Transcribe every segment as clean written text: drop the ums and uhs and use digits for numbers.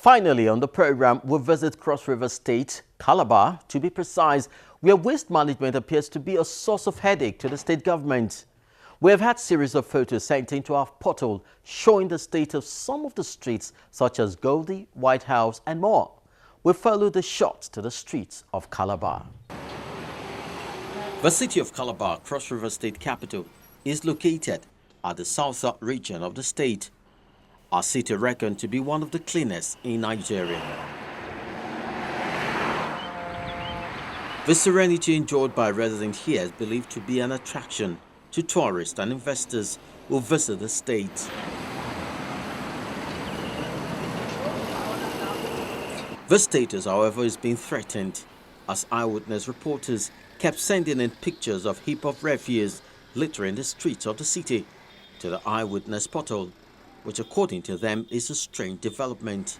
Finally, on the program, we'll visit Cross River State, Calabar, to be precise, where waste management appears to be a source of headache to the state government. We have had series of photos sent into our portal showing the state of some of the streets such as Goldie, White House and more. We follow the shots to the streets of Calabar. The city of Calabar, Cross River State capital, is located at the south region of the state. Our city reckoned to be one of the cleanest in Nigeria. The serenity enjoyed by residents here is believed to be an attraction to tourists and investors who visit the state. The status, however, is being threatened as Eyewitness reporters kept sending in pictures of heap of refuse littering the streets of the city to the Eyewitness portal, which according to them is a strange development.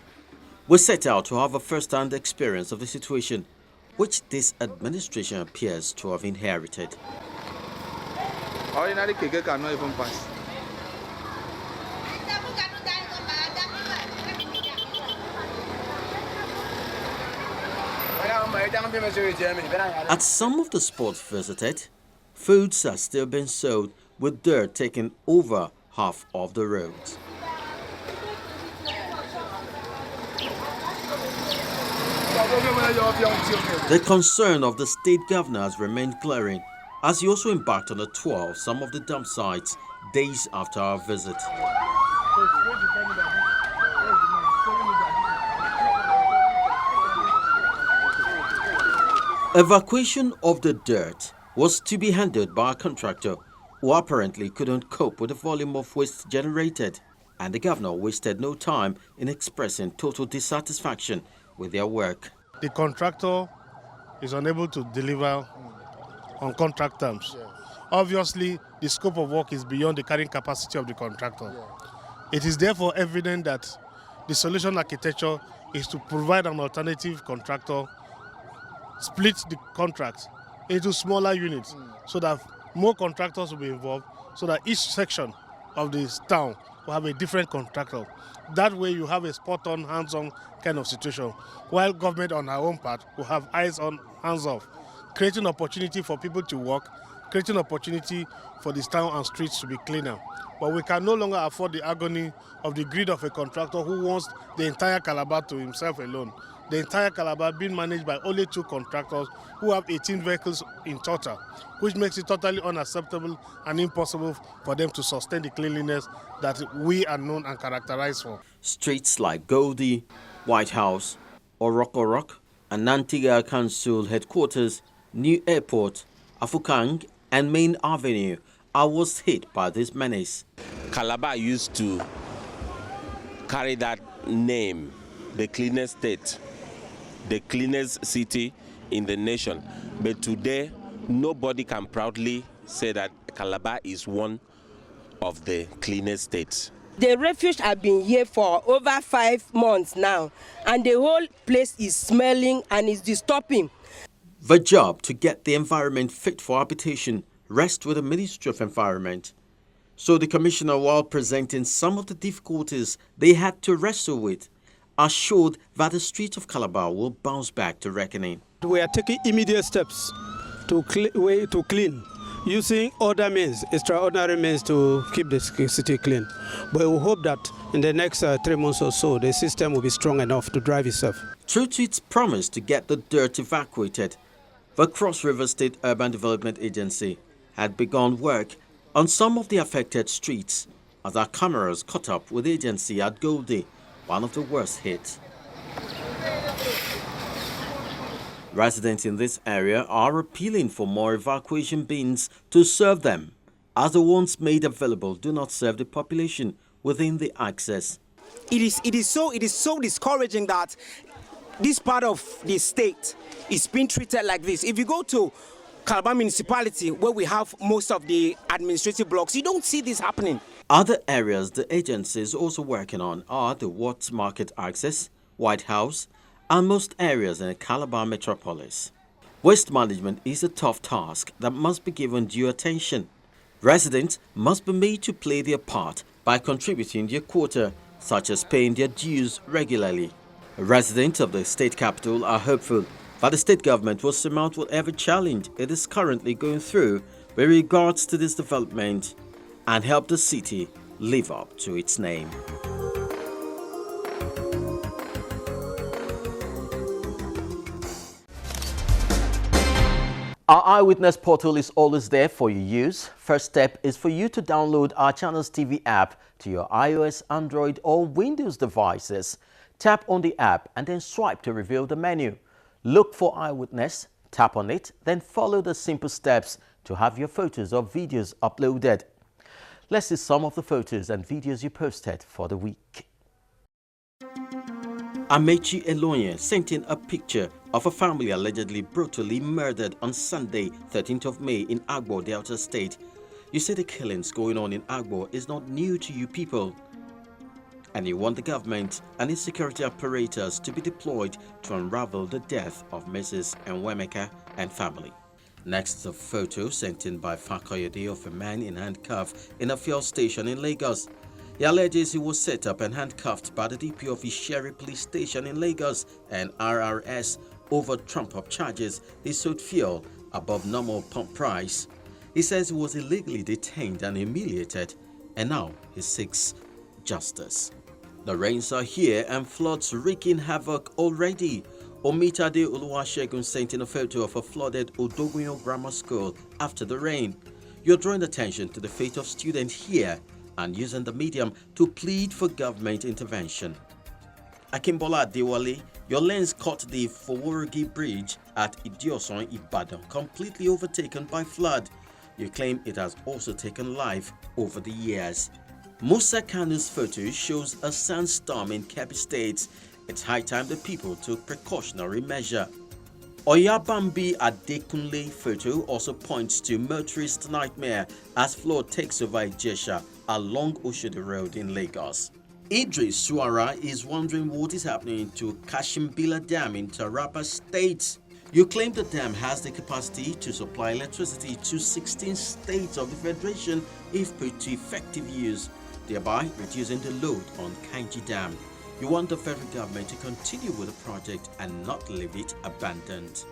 We set out to have a first-hand experience of the situation, which this administration appears to have inherited. Ordinary keke cannot even pass. At some of the spots visited, foods are still being sold with dirt taking over half of the roads. The concern of the state governor has remained glaring as he also embarked on a tour of some of the dump sites days after our visit. Evacuation of the dirt was to be handled by a contractor who apparently couldn't cope with the volume of waste generated, and the governor wasted no time in expressing total dissatisfaction with their work. The contractor is unable to deliver on contract terms. Yes. Obviously, the scope of work is beyond the carrying capacity of the contractor. Yes. It is therefore evident that the solution architecture is to provide an alternative contractor, split the contract into smaller units so that more contractors will be involved, so that each section of this town will have a different contractor. That way you have a spot-on, hands-on kind of situation, while government on our own part will have eyes on, hands-off, creating opportunity for people to work, creating opportunity for this town and streets to be cleaner. But we can no longer afford the agony of the greed of a contractor who wants the entire Calabar to himself alone. The entire Calabar being managed by only 2 contractors who have 18 vehicles in total, which makes it totally unacceptable and impossible for them to sustain the cleanliness that we are known and characterized for. Streets like Goldie, White House, Orok, and Nantiga Council Headquarters, New Airport, Afukang, and Main Avenue are worst hit by this menace. Calabar used to carry that name, the cleanest state, the cleanest city in the nation. But today, nobody can proudly say that Calabar is one of the cleanest states. The refuge have been here for over 5 months now, and the whole place is smelling and is disturbing. The job to get the environment fit for habitation rests with the Ministry of Environment. So the Commissioner, while presenting some of the difficulties they had to wrestle with, assured that the streets of Calabar will bounce back to reckoning. We are taking immediate steps to clean, using other means, extraordinary means to keep the city clean. But we hope that in the next 3 months or so, the system will be strong enough to drive itself. True to its promise to get the dirt evacuated, the Cross River State Urban Development Agency had begun work on some of the affected streets as our cameras caught up with the agency at Goldie, one of the worst hit. Residents in this area are appealing for more evacuation bins to serve them, as the ones made available do not serve the population within the access. It is so discouraging that this part of the state is being treated like this. If you go to Calabar municipality, where we have most of the administrative blocks, you don't see this happening. Other areas the agency is also working on are the Watts Market access, White House, and most areas in the Calabar metropolis. Waste management is a tough task that must be given due attention. Residents must be made to play their part by contributing their quota, such as paying their dues regularly. Residents of the state capital are hopeful that the state government will surmount whatever challenge it is currently going through with regards to this development and help the city live up to its name. Our Eyewitness portal is always there for your use. First step is for you to download our Channels TV app to your iOS, Android or Windows devices. Tap on the app and then swipe to reveal the menu. Look for Eyewitness, tap on it, then follow the simple steps to have your photos or videos uploaded. Let's see some of the photos and videos you posted for the week. Amechi Elonye sent in a picture of a family allegedly brutally murdered on Sunday, 13th of May in Agbo, Delta State. You say the killings going on in Agbo is not new to you people, and you want the government and its security apparatus to be deployed to unravel the death of Mrs. Enwemeka and family. Next is a photo sent in by Fakoyede of a man in handcuff in a fuel station in Lagos. He alleges he was set up and handcuffed by the DP of Isheri Police Station in Lagos and RRS over trump-up charges he sold fuel above normal pump price. He says he was illegally detained and humiliated, and now he seeks justice. The rains are here and floods wreaking havoc already. Omitade Oluwasegun sent in a photo of a flooded Odogunyo Grammar School after the rain. You're drawing attention to the fate of students here and using the medium to plead for government intervention. Akimbola Adewale, your lanes caught the Foworogi Bridge at Idioson, Ibadan, completely overtaken by flood. You claim it has also taken life over the years. Musa Kanu's photo shows a sandstorm in Kebbi State. It's high time the people took precautionary measure. Oyabambi Adekunle photo also points to motorist nightmare as flood takes over Ijesha along Oshodi Road in Lagos. Idris Suara is wondering what is happening to Kashimbila Dam in Taraba State. You claim the dam has the capacity to supply electricity to 16 states of the Federation if put to effective use, thereby reducing the load on Kainji Dam. You want the federal government to continue with the project and not leave it abandoned.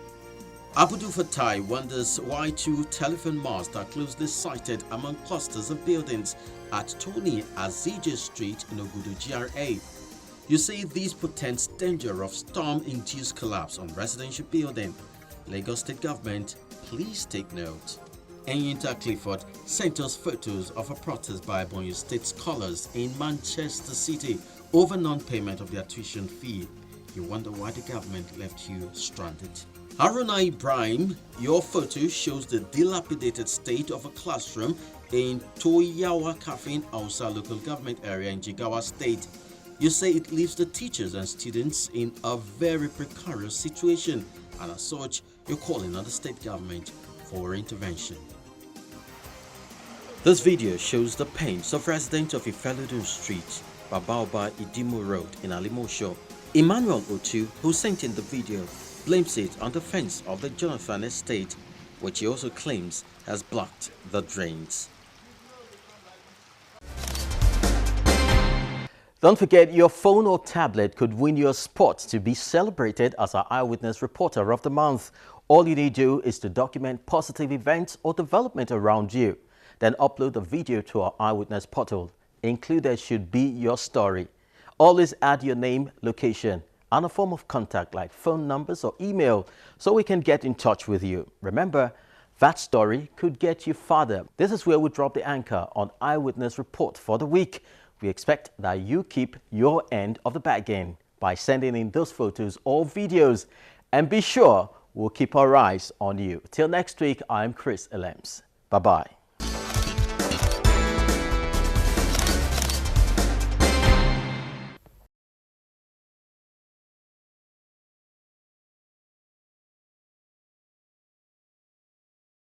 Abudu Fatai wonders why two telephone masts are closely sighted among clusters of buildings at Tony Azije Street in Ogudu GRA. You say these portends danger of storm-induced collapse on residential building. Lagos State Government, please take note. Enyinta Clifford sent us photos of a protest by Ebonyi State scholars in Manchester City over non-payment of their tuition fee. You wonder why the government left you stranded. Haruna Ibrahim, your photo shows the dilapidated state of a classroom in Toyawa Kafin Hausa local government area in Jigawa State. You say it leaves the teachers and students in a very precarious situation, and as such, you're calling on the state government for intervention. This video shows the pains of residents of Ifelodun Street, Babaoba Idimo Road in Alimosho. Emmanuel Otu, who sent in the video, blames it on the fence of the Jonathan estate, which he also claims has blocked the drains. Don't forget, your phone or tablet could win you a spot to be celebrated as our Eyewitness Reporter of the Month. All you need to do is to document positive events or development around you. Then upload the video to our Eyewitness portal. Included should be your story. Always add your name, location, and a form of contact like phone numbers or email so we can get in touch with you. Remember, that story could get you farther. This is where we drop the anchor on Eyewitness Report for the week. We expect that you keep your end of the bargain by sending in those photos or videos. And be sure we'll keep our eyes on you. Till next week, I'm Chris Elems. Bye-bye.